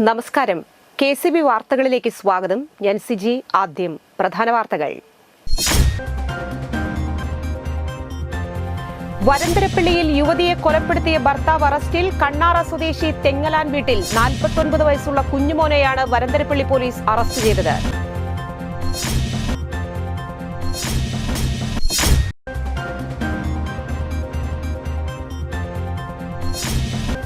നമസ്കാരം. KCB വാർത്തകളിലേക്ക് സ്വാഗതം. ഞാൻ സിജി. ആദ്യം പ്രധാന വാർത്തകൾ. വരന്തരപ്പള്ളിയിൽ യുവതിയെ കൊലപ്പെടുത്തിയ ഭർത്താവ് അറസ്റ്റിൽ. കണ്ണാറ സ്വദേശി തെങ്ങലാൻ വീട്ടിൽ 49 വയസ്സുള്ള കുഞ്ഞുമോനെയാണ് വരന്തരപ്പള്ളി പോലീസ് അറസ്റ്റ് ചെയ്തത്.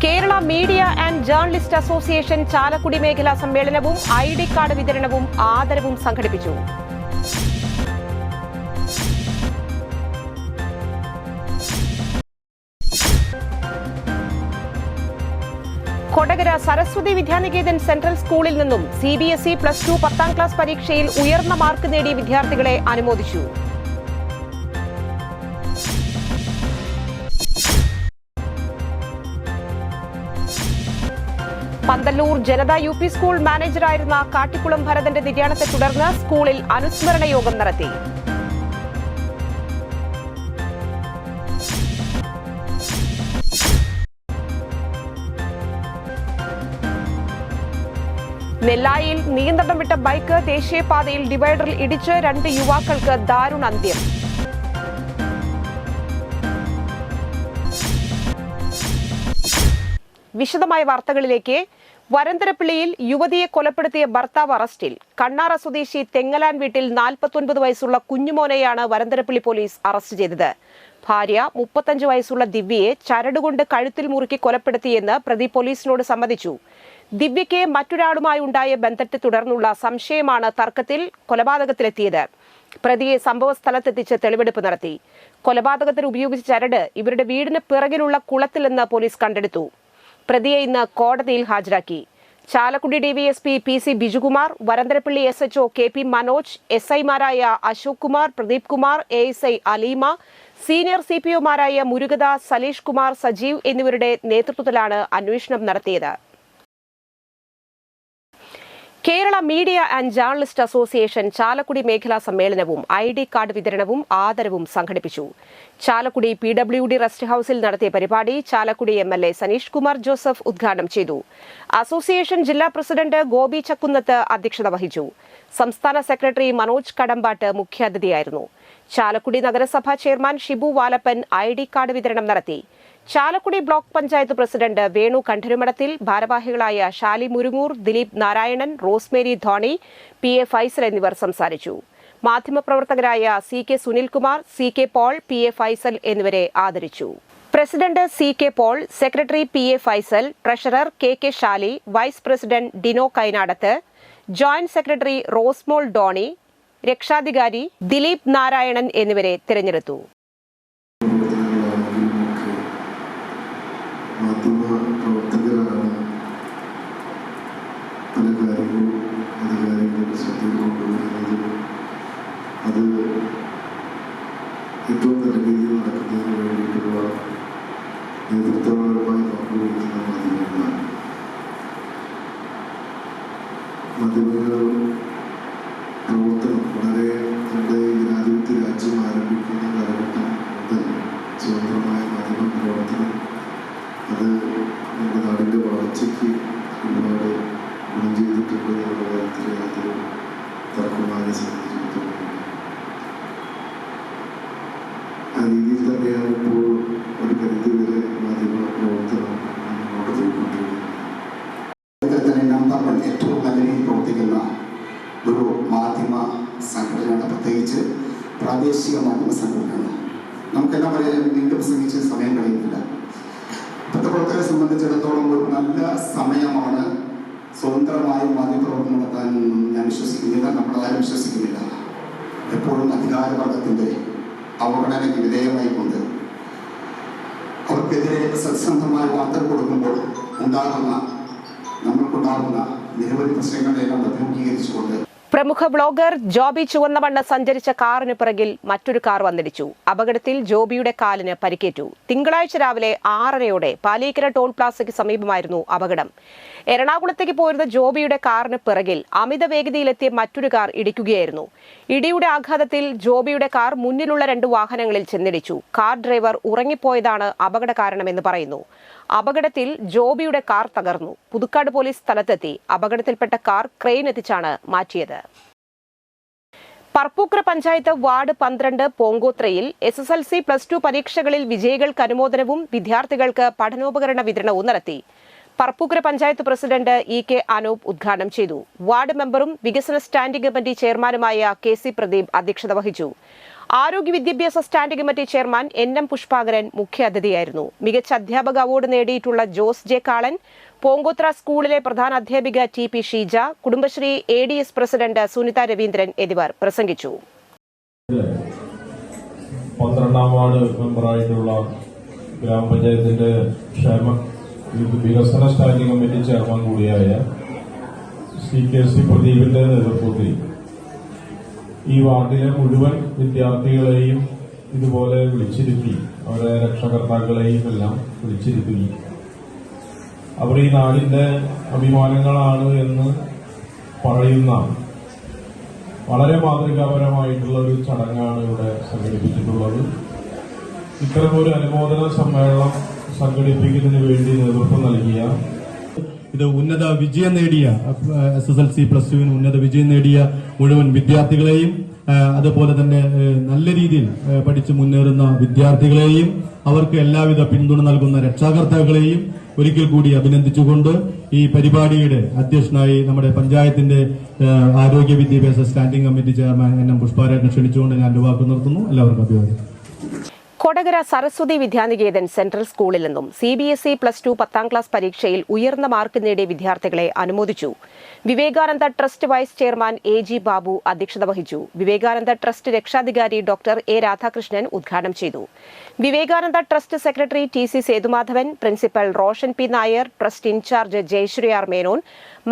Kerala media and journalist association Chalakudy മേഖലാ സമ്മേളനവും ID കാർഡ് വിതരണവും ആദരവും സംഘടിപ്പിച്ചു. കൊടകര സരസ്വതി വിദ്യാനികേതൻ സെൻട്രൽ സ്കൂളിൽ നിന്നും CBSE +2 10ാം ക്ലാസ് പരീക്ഷയിൽ ഉയർന്ന മാർക്ക് നേടിയ വിദ്യാർത്ഥികളെ അനുമോദിച്ചു. പന്തല്ലൂർ ജനത UP സ്കൂൾ മാനേജറായിരുന്ന കാട്ടിക്കുളം ഭരതന്റെ നിര്യാണത്തെ തുടർന്ന് സ്കൂളിൽ അനുസ്മരണ യോഗം നടത്തി. നെല്ലായിൽ നിയന്ത്രണം വിട്ട ബൈക്ക് ദേശീയപാതയിൽ ഡിവൈഡറിൽ ഇടിച്ച് 2 യുവാക്കൾക്ക് ദാരുണ അന്ത്യം. വിശദമായ വാർത്തകളിലേക്ക്. വരന്തരപ്പള്ളിയിൽ യുവതിയെ കൊലപ്പെടുത്തിയ ഭർത്താവ് അറസ്റ്റിൽ. കണ്ണാറ സ്വദേശി തെങ്ങലാൻ വീട്ടിൽ 49 വയസ്സുള്ള കുഞ്ഞുമോനെയാണ് വരന്തരപ്പള്ളി പോലീസ് അറസ്റ്റ് ചെയ്തത്. ഭാര്യ 35 വയസ്സുള്ള ദിവ്യയെ ചരടുകൊണ്ട് കഴുത്തിൽ മുറുക്കി കൊലപ്പെടുത്തിയെന്ന് പ്രതി പോലീസിനോട് സമ്മതിച്ചു. ദിവ്യയ്ക്ക് മറ്റൊരാളുമായി ഉണ്ടായ ബന്ധത്തെ തുടർന്നുള്ള സംശയമാണ് തർക്കത്തിൽ കൊലപാതകത്തിലെത്തിയത്. പ്രതിയെ സംഭവ സ്ഥലത്തെത്തിച്ച് തെളിവെടുപ്പ് നടത്തി. കൊലപാതകത്തിന് ഉപയോഗിച്ച ചരട് ഇവരുടെ വീടിന് പിറകിലുള്ള കുളത്തിലെന്ന് പോലീസ് കണ്ടെടുത്തു. പ്രതിയെ ഇന്ന് കോടതിയിൽ ഹാജരാക്കി. Chalakudy DVSP PC Bijukumar, Varantharappilly SHO KP Manoj, SI-മാരായ അശോക് കുമാർ, പ്രദീപ് കുമാർ, ASI അലീമ, സീനിയർ CPO-മാരായ മുരുകദാസ്, സലീഷ് കുമാർ, സജീവ് എന്നിവരുടെ നേതൃത്വത്തിലാണ് അന്വേഷണം നടത്തിയത്. Kerala media and journalist association Chalakudy മേഖലാ സമ്മേളനവും ID കാർഡ് വിതരണവും ആദരവും സംഘടിപ്പിച്ചു. ചാലക്കുടി PWD റെസ്റ്റ് ഹൌസിൽ നടത്തിയ പരിപാടി ചാലക്കുടി MLA സനീഷ് കുമാർ ജോസഫ് ഉദ്ഘാടനം ചെയ്തു. അസോസിയേഷൻ ജില്ലാ പ്രസിഡന്റ് ഗോപി ചക്കുന്നത്ത് അധ്യക്ഷത വഹിച്ചു. സംസ്ഥാന സെക്രട്ടറി മനോജ് കടമ്പാട്ട് മുഖ്യാതിഥിയായിരുന്നു. ചാലക്കുടി നഗരസഭാ chairman Shibu Valappan ID card വിതരണം നടത്തി. ചാലക്കുടി ബ്ലോക്ക് പഞ്ചായത്ത് പ്രസിഡന്റ് വേണു കണ്ഠരുമഠത്തിൽ, ഭാരവാഹികളായ ഷാലി മുരുങ്ങൂർ, ദിലീപ് നാരായണൻ, റോസ്മേരി ധോണി, PA ഫൈസൽ എന്നിവർ സംസാരിച്ചു. മാധ്യമപ്രവർത്തകരായ CK Sunilkumar, CK Paul, PA Faisal എന്നിവരെ ആദരിച്ചു. President CK Paul, secretary PA Faisal, treasurer KK Shali, vice president Dino Kainadath, joint secretary Rosemol Doni, രക്ഷാധികാരി ദിലീപ് നാരായണൻ എന്നിവരെ തിരഞ്ഞെടുത്തു. മാധ്യമപ്രവർത്തകരാണ് പല കാര്യങ്ങളും അധികാരികളുടെ ശ്രദ്ധയിൽ കൊണ്ടുവരുന്നത്. അത് ഏറ്റവും നല്ല രീതിയിൽ നടക്കുന്നതിന് വേണ്ടിയിട്ടുള്ള നേതൃത്വപരമായി പങ്കുവയ്ക്കുന്ന മാധ്യമങ്ങളാണ്. മാധ്യമങ്ങൾ പ്രവർത്തനം വളരെ നമ്മുടെ ജനാധിപത്യ രാജ്യം ആരംഭിക്കുന്ന കാലഘട്ടം മുതൽ സ്വതന്ത്രമായ മാധ്യമ പ്രവർത്തനം അത് നമ്മുടെ നാടിൻ്റെ വളർച്ചയ്ക്ക് ഒരുപാട് ഗുണം ചെയ്തിട്ടുണ്ട് എന്നുള്ള കാര്യത്തിൽ യാതൊരു തർക്കമായി സംബന്ധിച്ചിടത്തോളം ആ രീതിയിൽ തന്നെയാണ് ഇപ്പോൾ ഒരു പരിധിവരെ മാധ്യമ പ്രവർത്തനം മുന്നോട്ട് പോയിക്കൊണ്ടിരിക്കുന്നത്. ഏറ്റവും നല്ല രീതിയിൽ പ്രവർത്തിക്കുന്ന ഒരു മാധ്യമ സംഘടനയാണ്, പ്രത്യേകിച്ച് പ്രാദേശിക മാധ്യമ സംഘടനയാണ്. നമുക്കെല്ലാം പറയാൻ നീണ്ടു പ്രസംഗിച്ച് സമയം കഴിയുന്നില്ല. പത്രപ്രവർത്തകരെ സംബന്ധിച്ചിടത്തോളം ഒരു നല്ല സമയമാണ് സ്വതന്ത്രമായി മാധ്യമപ്രവർത്തനം നടത്താൻ ഞാൻ വിശ്വസിക്കുന്നില്ല, നമ്മളാരും വിശ്വസിക്കുന്നില്ല. എപ്പോഴും അധികാരവർഗത്തിൻ്റെ അവഗണനയ്ക്ക് വിധേയമായിക്കൊണ്ട് അവർക്കെതിരെ സത്യസന്ധമായ വാർത്തകൾ കൊടുക്കുമ്പോൾ നമുക്കുണ്ടാകുന്ന നിരവധി പ്രശ്നങ്ങളെല്ലാം അഭിമുഖീകരിച്ചുകൊണ്ട് പ്രമുഖ വ്ളോഗർ ജോബി ചുവന്നമണ്ണ് സഞ്ചരിച്ച കാറിന് പിറകിൽ മറ്റൊരു കാർ വന്നിടിച്ചു. അപകടത്തിൽ ജോബിയുടെ കാലിന് പരിക്കേറ്റു. തിങ്കളാഴ്ച രാവിലെ 6:30 പാലീക്കര ടോൾ പ്ലാസയ്ക്ക് സമീപമായിരുന്നു അപകടം. എറണാകുളത്തേക്ക് പോയിരുന്ന ജോബിയുടെ കാറിന് പിറകിൽ അമിത വേഗതയിലെത്തിയ മറ്റൊരു കാർ ഇടിക്കുകയായിരുന്നു. ഇടിയുടെ ആഘാതത്തിൽ ജോബിയുടെ കാർ മുന്നിലുള്ള 2 വാഹനങ്ങളിൽ ചെന്നിടിച്ചു. കാർ ഡ്രൈവർ ഉറങ്ങിപ്പോയതാണ് അപകട കാരണമെന്ന് പറയുന്നു. അപകടത്തിൽ ജോബിയുടെ കാർ തകർന്നു. പുതുക്കാട് പോലീസ് സ്ഥലത്തെത്തി അപകടത്തിൽപ്പെട്ട കാർ ക്രെയിൻ എത്തിച്ചാണ് മാറ്റിയത്. പറപ്പൂക്കര പഞ്ചായത്ത് വാർഡ് 12 പോങ്കോത്രയിൽ SSLC +2 പരീക്ഷകളിൽ വിജയികൾക്ക് അനുമോദനവും വിദ്യാർത്ഥികൾക്ക് പഠനോപകരണ വിതരണവും നടത്തി. പറപ്പൂക്കര പഞ്ചായത്ത് പ്രസിഡന്റ് EK അനൂപ് ഉദ്ഘാടനം ചെയ്തു. വാർഡ് മെമ്പറും വികസന സ്റ്റാൻഡിംഗ് കമ്മിറ്റി ചെയർമാനുമായ KC പ്രദീപ് അധ്യക്ഷത വഹിച്ചു. ആരോഗ്യ വിദ്യാഭ്യാസ standing committee chairman NM Pushpakaran മുഖ്യാതിഥിയായിരുന്നു. മികച്ച അധ്യാപക അവാർഡ് നേടിയിട്ടുള്ള ജോസ് ജെ കാളൻ, പോങ്കോത്ര സ്കൂളിലെ പ്രധാന അധ്യാപിക TP Sheeja, Kudumbashree ADS president Sunitha Raveendran എന്നിവർ പ്രസംഗിച്ചു. 12ാം വാർഡ് മെമ്പറായിട്ടുള്ള ഗ്രാമപഞ്ചായത്തിന്റെ വികസന സ്റ്റാൻഡിംഗ് കമ്മിറ്റി ചെയർമാൻ കൂടിയായ KC പ്രദീപിന്റെ നേതൃത്വത്തിൽ ഈ വാർഡിലെ മുഴുവൻ വിദ്യാർത്ഥികളെയും ഇതുപോലെ വിളിച്ചിരുത്തി, അവരെ രക്ഷകർത്താക്കളെയും എല്ലാം വിളിച്ചിരുത്തി അവർ ഈ നാടിന്റെ അഭിമാനങ്ങളാണ് എന്ന് പറയുന്ന വളരെ മാതൃകാപരമായിട്ടുള്ള ഒരു ചടങ്ങാണ് ഇവിടെ സംഘടിപ്പിച്ചിട്ടുള്ളത്. ഇത്തരമൊരു അനുമോദന സമ്മേളനം സംഘടിപ്പിക്കുന്നതിന് വേണ്ടി നേതൃത്വം നൽകിയ ഇത് ഉന്നത വിജയം നേടിയ SSLC +2 ഉന്നത വിജയം നേടിയ മുഴുവൻ വിദ്യാർത്ഥികളെയും അതുപോലെ തന്നെ നല്ല രീതിയിൽ പഠിച്ചു മുന്നേറുന്ന വിദ്യാർത്ഥികളെയും അവർക്ക് എല്ലാവിധ പിന്തുണ നൽകുന്ന രക്ഷാകർത്താക്കളെയും ഒരിക്കൽ കൂടി അഭിനന്ദിച്ചുകൊണ്ട് ഈ പരിപാടിയുടെ അധ്യക്ഷനായി നമ്മുടെ പഞ്ചായത്തിന്റെ ആരോഗ്യ വിദ്യാഭ്യാസ സ്റ്റാൻഡിംഗ് കമ്മിറ്റി ചെയർമാൻ NM പുഷ്പാകരനെ ക്ഷണിച്ചുകൊണ്ട് ഞാൻ വാക്ക് നിർത്തുന്നു. എല്ലാവർക്കും അഭിവാദ്യം. കൊടകര സരസ്വതി വിദ്യാനികേതൻ സെൻട്രൽ സ്കൂളിൽ നിന്നും CBSE +2 10ാം ക്ലാസ് പരീക്ഷയിൽ ഉയർന്ന മാർക്ക് നേടിയ വിദ്യാർത്ഥികളെ അനുമോദിച്ചു. Vivekananda trust vice chairman AG Babu അധ്യക്ഷത വഹിച്ചു. വിവേകാനന്ദ ട്രസ്റ്റ് രക്ഷാധികാരി ഡോക്ടർ A രാധാകൃഷ്ണൻ ഉദ്ഘാടനം ചെയ്തു. Vivekananda trust secretary TC Sethumadhavan, principal Roshan P Nair, trust in charge Jayashree R Menon,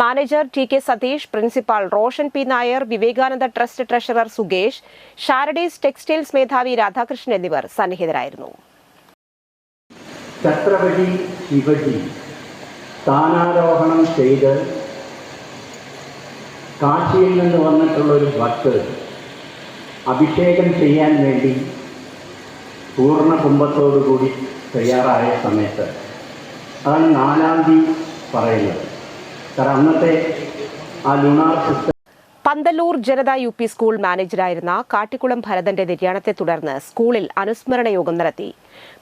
manager TK Satheesh, principal Roshan P Nair, Vivekananda trust treasurer സുഗേഷ്, ഷാരഡീസ് ടെക്സ്റ്റൈൽസ് മേധാവി രാധാകൃഷ്ണൻ എന്നിവർ സന്നിഹിതരായിരുന്നു. ഛത്രപതി ശിവജി സ്ഥാനാരോഹണം ചെയ്ത് കാശിയിൽ നിന്ന് വന്നിട്ടുള്ള ഒരു ഭക്തർ അഭിഷേകം ചെയ്യാൻ വേണ്ടി പൂർണ്ണ കുംഭത്തോടുകൂടി തയ്യാറായ സമയത്ത് അതാണ് 4ാം തീയതി പറയുന്നത്. കാരണം അന്നത്തെ ആ ലുണാർ സിസ്റ്റം പന്തല്ലൂർ ജനത UP സ്കൂൾ മാനേജരായിരുന്ന കാട്ടിക്കുളം ഭരതന്റെ നിര്യാണത്തെ തുടർന്ന് സ്കൂളിൽ അനുസ്മരണ യോഗം നടത്തി.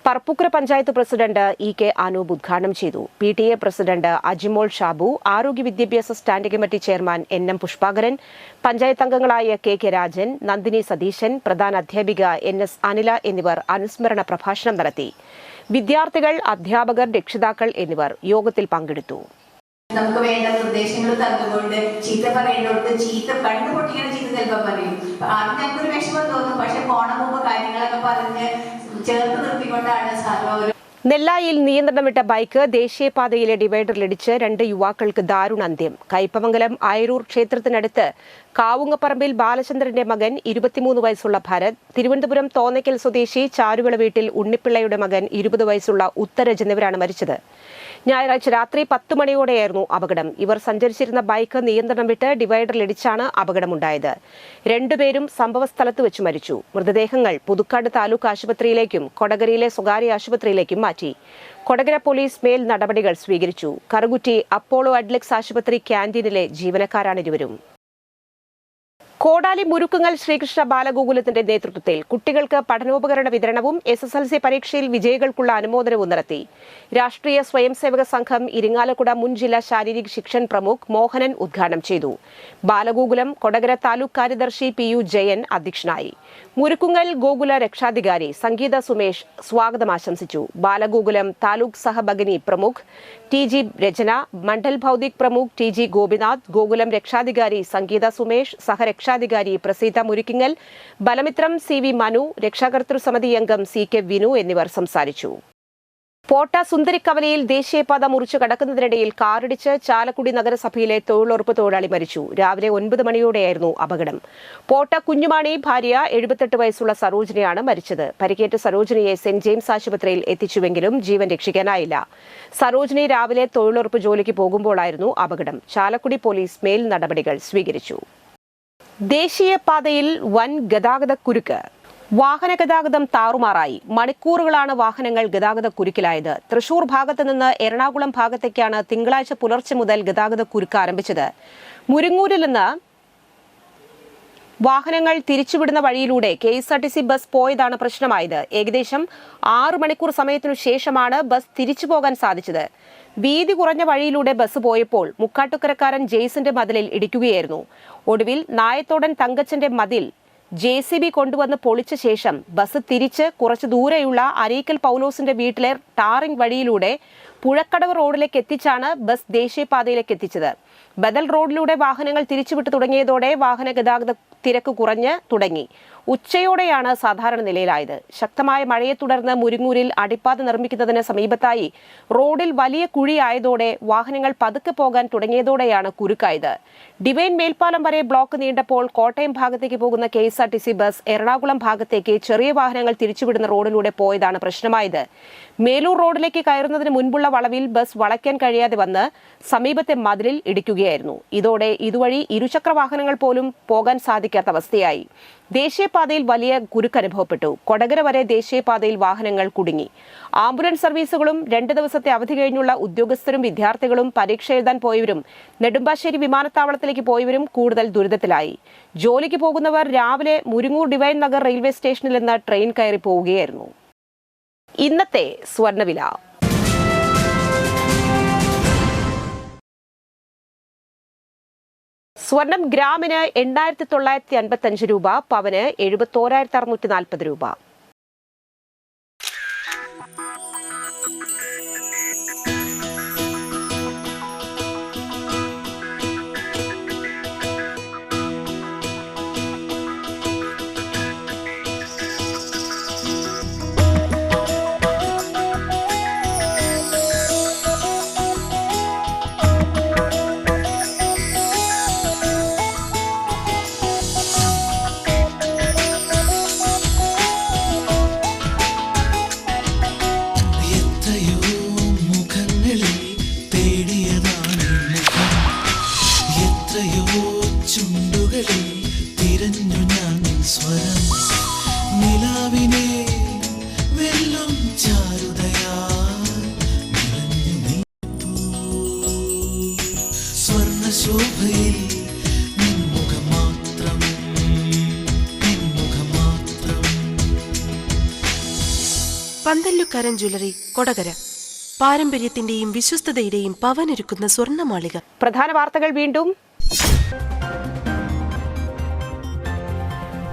പറപ്പൂക്കര പഞ്ചായത്ത് പ്രസിഡന്റ് EK അനൂപ് ഉദ്ഘാടനം ചെയ്തു. PTA പ്രസിഡന്റ് അജിമോൾ ഷാബു, ആരോഗ്യ വിദ്യാഭ്യാസ standing committee chairman NM Pushpakaran, panchayat അംഗങ്ങളായ KK രാജൻ, നന്ദിനി സതീശൻ, പ്രധാന അധ്യാപിക NS അനില എന്നിവർ അനുസ്മരണ പ്രഭാഷണം നടത്തി. വിദ്യാർത്ഥികൾ, അധ്യാപകർ, രക്ഷിതാക്കൾ എന്നിവർ യോഗത്തിൽ പങ്കെടുത്തു. നമുക്ക് വേണ്ട നിർദ്ദേശങ്ങൾ തന്നുകൊണ്ട് ചീത്ത പറയേണ്ടടുത്ത് ചീത്ത കണ്ണു പൊട്ടിക്കുന്ന ചീത്ത ചിലപ്പോൾ പറയും. ആദ്യം ഞങ്ങൾക്കൊരു വിഷമം തോന്നും. പക്ഷെ പോണ മുമ്പ് കാര്യങ്ങളൊക്കെ പറഞ്ഞ് ചേർത്ത് നിർത്തിക്കൊണ്ടാണ് സാറ്. നെല്ലായിൽ നിയന്ത്രണം വിട്ട ബൈക്ക് ദേശീയപാതയിലെ ഡിവൈഡറിലിടിച്ച് 2 യുവാക്കൾക്ക് ദാരുണാന്ത്യം. കയ്പമംഗലം ആയിരൂർ ക്ഷേത്രത്തിനടുത്ത് കാവുങ്ങപ്പറമ്പിൽ ബാലചന്ദ്രന്റെ മകൻ 23 വയസ്സുള്ള ഭരത്, തിരുവനന്തപുരം തോന്നയ്ക്കൽ സ്വദേശി ചാരുവിള വീട്ടിൽ ഉണ്ണിപ്പിള്ളയുടെ മകൻ 20 വയസ്സുള്ള ഉത്തരജ് എന്നിവരാണ് മരിച്ചത്. ഞായറാഴ്ച രാത്രി 10 മണിയോടെയായിരുന്നു അപകടം. ഇവർ സഞ്ചരിച്ചിരുന്ന ബൈക്ക് നിയന്ത്രണം വിട്ട് ഡിവൈഡറിലിടിച്ചാണ് അപകടമുണ്ടായത്. 2 പേരും സംഭവസ്ഥലത്ത് വെച്ച് മരിച്ചു. മൃതദേഹങ്ങൾ പുതുക്കാട് താലൂക്ക് ആശുപത്രിയിലേക്കും കൊടകരയിലെ സ്വകാര്യ ആശുപത്രിയിലേക്കും മാറ്റി. കൊടകര പോലീസ് മേൽ നടപടികൾ സ്വീകരിച്ചു. കറുകുറ്റി അപ്പോളോ അഡ്ലക്സ് ആശുപത്രി ക്യാന്റീനിലെ ജീവനക്കാരാണിരുവരും. കോടാലി മുരുക്കുങ്ങൽ ശ്രീകൃഷ്ണ ബാലഗോകുലത്തിന്റെ നേതൃത്വത്തിൽ കുട്ടികൾക്ക് പഠനോപകരണ വിതരണവും SSLC പരീക്ഷയിൽ വിജയികൾക്കുള്ള അനുമോദനവും നടത്തി. രാഷ്ട്രീയ സ്വയംസേവക സംഘം ഇരിങ്ങാലക്കുട മുൻ ജില്ലാ ശാരീരിക് ശിക്ഷൻ പ്രമുഖ് മോഹനൻ ഉദ്ഘാടനം ചെയ്തു. ബാലഗോകുലം കൊടകര താലൂക്ക് കാര്യദർശി PU ജയൻ അധ്യക്ഷനായി. മുരുക്കുങ്ങൽ ഗോകുല രക്ഷാധികാരി സംഗീത സുമേഷ് സ്വാഗതം ആശംസിച്ചു. ബാലഗോകുലം താലൂക്ക് സഹഭഗിനി പ്രമുഖ് TG രചന, മണ്ഡൽ ഭൗതിക് പ്രമുഖ് TG ഗോപിനാഥ്, ഗോകുലം രക്ഷാധികാരി സംഗീത സുമേഷ്, സഹരക്ഷാധികാരി പ്രസീത മുരുക്കിങ്ങൽ, ബലമിത്രം CV മനു, രക്ഷാകർതൃ സമിതി അംഗം CK വിനു എന്നിവർ സംസാരിച്ചു. പോട്ട സുന്ദരിക്കവലയിൽ ദേശീയപാത മുറിച്ചു കടക്കുന്നതിനിടയിൽ കാറിടിച്ച് ചാലക്കുടി നഗരസഭയിലെ തൊഴിലുറപ്പ് തൊഴിലാളി മരിച്ചു. രാവിലെ 9 മണിയോടെയായിരുന്നു അപകടം. പോട്ട കുഞ്ഞുമാണി ഭാര്യ 78 വയസ്സുള്ള സരോജിനിയാണ് മരിച്ചത്. പരിക്കേറ്റ സരോജിനിയെ സെന്റ് ജെയിംസ് ആശുപത്രിയിൽ എത്തിച്ചുവെങ്കിലും ജീവൻ രക്ഷിക്കാനായില്ല. സരോജിനി രാവിലെ തൊഴിലുറപ്പ് ജോലിക്ക് പോകുമ്പോഴായിരുന്നു അപകടം. ചാലക്കുടി പോലീസ് മേൽ നടപടികൾ സ്വീകരിച്ചു. ദേശീയപാതയിൽ വൻ ഗതാഗതക്കുരുക്ക്. വാഹന ഗതാഗതം താറുമാറായി. മണിക്കൂറുകളാണ് വാഹനങ്ങൾ ഗതാഗത കുരുക്കിലായത്. തൃശൂർ ഭാഗത്ത് നിന്ന് എറണാകുളം ഭാഗത്തേക്കാണ് തിങ്കളാഴ്ച പുലർച്ചെ മുതൽ ഗതാഗത കുരുക്ക് ആരംഭിച്ചത്. മുരിങ്ങൂരിൽ നിന്ന് വാഹനങ്ങൾ തിരിച്ചുവിടുന്ന വഴിയിലൂടെ KSRTC ബസ് പോയതാണ് പ്രശ്നമായത്. ഏകദേശം 6 മണിക്കൂർ സമയത്തിനു ശേഷമാണ് ബസ് തിരിച്ചു പോകാൻ സാധിച്ചത്. വീതി കുറഞ്ഞ വഴിയിലൂടെ ബസ് പോയപ്പോൾ മുക്കാട്ടുകരക്കാരൻ ജെയ്സിന്റെ മതിലിൽ ഇടിക്കുകയായിരുന്നു. ഒടുവിൽ നായത്തോടൻ തങ്കച്ചന്റെ മതിൽ JCB കൊണ്ടുവന്ന് പൊളിച്ച ശേഷം ബസ് തിരിച്ച് കുറച്ചു ദൂരെയുള്ള അരീക്കൽ പൗലോസിന്റെ വീട്ടിലെ ടാറിംഗ് വഴിയിലൂടെ പുഴക്കടവ് റോഡിലേക്ക് എത്തിച്ചാണ് ബസ് ദേശീയപാതയിലേക്ക് എത്തിച്ചത്. ബദൽ റോഡിലൂടെ വാഹനങ്ങൾ തിരിച്ചുവിട്ടു തുടങ്ങിയതോടെ വാഹന ഗതാഗത തിരക്ക് കുറഞ്ഞ് തുടങ്ങി. ഉച്ചയോടെയാണ് സാധാരണ നിലയിലായത്. ശക്തമായ മഴയെ തുടർന്ന് മുരിങ്ങൂരിൽ അടിപ്പാത നിർമ്മിക്കുന്നതിന് സമീപത്തായി റോഡിൽ വലിയ കുഴിയായതോടെ വാഹനങ്ങൾ പതുക്കെ പോകാൻ തുടങ്ങിയതോടെയാണ് കുരുക്കായത്. ഡിവൈൻ മേൽപ്പാലം വരെ ബ്ലോക്ക് നീണ്ടപ്പോൾ കോട്ടയം ഭാഗത്തേക്ക് പോകുന്ന KSRTC ബസ് എറണാകുളം ഭാഗത്തേക്ക് ചെറിയ വാഹനങ്ങൾ തിരിച്ചുവിടുന്ന റോഡിലൂടെ പോയതാണ് പ്രശ്നമായത്. മേലൂർ റോഡിലേക്ക് കയറുന്നതിന് മുൻപുള്ള വളവിൽ ബസ് വളയ്ക്കാൻ കഴിയാതെ വന്ന് സമീപത്തെ മതിലിൽ ഇടിക്കുകയായിരുന്നു. ഇതോടെ ഇതുവഴി ഇരുചക്ര വാഹനങ്ങൾ പോലും പോകാൻ സാധിക്കാത്ത അവസ്ഥയായി. ദേശീയപാതയിൽ വലിയ കുരുക്കനുഭവപ്പെട്ടു. കൊടകര വരെ ദേശീയപാതയിൽ വാഹനങ്ങൾ കുടുങ്ങി. ആംബുലൻസ് സർവീസുകളും 2 ദിവസത്തെ അവധി കഴിഞ്ഞുള്ള ഉദ്യോഗസ്ഥരും വിദ്യാർത്ഥികളും പരീക്ഷ എഴുതാൻ പോയവരും നെടുമ്പാശ്ശേരി വിമാനത്താവളത്തിലേക്ക് പോയവരും കൂടുതൽ ദുരിതത്തിലായി. ജോലിക്ക് പോകുന്നവർ രാവിലെ മുരിങ്ങൂർ ഡിവൈൻ നഗർ റെയിൽവേ സ്റ്റേഷനിൽ നിന്ന് ട്രെയിൻ കയറി പോവുകയായിരുന്നു. ഇന്നത്തെ സ്വർണ്ണവില. സ്വർണം ഗ്രാമിന് 8,955 രൂപ, പവന് 71,640 രൂപ. പന്തല്ലുക്കാരൻ ജ്വല്ലറി, കൊടകര. പാരമ്പര്യത്തിന്റെയും വിശ്വസ്തതയുടെയും പവനൊരുക്കുന്ന സ്വർണ്ണമാളിക. പ്രധാന വാർത്തകൾ വീണ്ടും.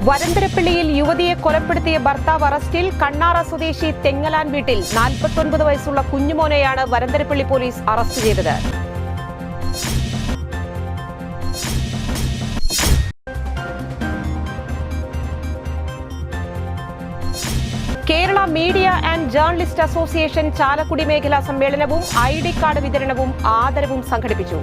വരന്തരപ്പള്ളിയിൽ യുവതിയെ കൊലപ്പെടുത്തിയ ഭർത്താവ് അറസ്റ്റിൽ. കണ്ണാറ സ്വദേശി തെങ്ങലാൻ വീട്ടിൽ 49 വയസ്സുള്ള കുഞ്ഞുമോനെയാണ് വരന്തരപ്പള്ളി പോലീസ് അറസ്റ്റ് ചെയ്തത്. Kerala media and journalist association Chalakudy മേഖലാ സമ്മേളനവും ID കാർഡ് വിതരണവും ആദരവും സംഘടിപ്പിച്ചു.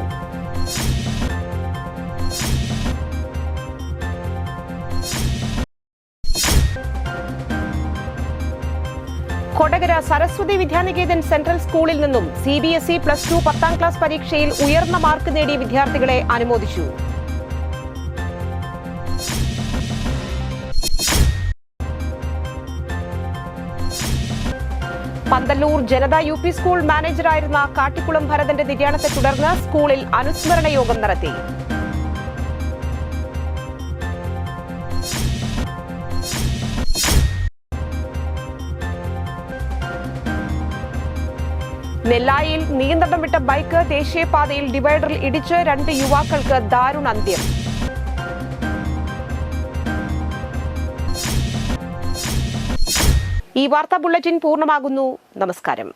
കൊടകര സരസ്വതി വിദ്യാനികേതൻ സെൻട്രൽ സ്കൂളിൽ നിന്നും CBSE +2 10ാം ക്ലാസ് പരീക്ഷയിൽ ഉയർന്ന മാർക്ക് നേടിയ വിദ്യാർത്ഥികളെ അനുമോദിച്ചു. പന്തല്ലൂർ ജനത UP സ്കൂൾ മാനേജറായിരുന്ന കാട്ടിക്കുളം ഭരതന്റെ നിര്യാണത്തെ തുടർന്ന് സ്കൂളിൽ അനുസ്മരണ യോഗം നടത്തി. നെല്ലായിൽ നിയന്ത്രണം വിട്ട ബൈക്ക് ദേശീയപാതയിൽ ഡിവൈഡറിൽ ഇടിച്ച് 2 യുവാക്കൾക്ക് ദാരുണ അന്ത്യം. ഈ വാർത്താ ബുള്ളറ്റിൻ പൂർണ്ണമാകുന്നു. നമസ്കാരം.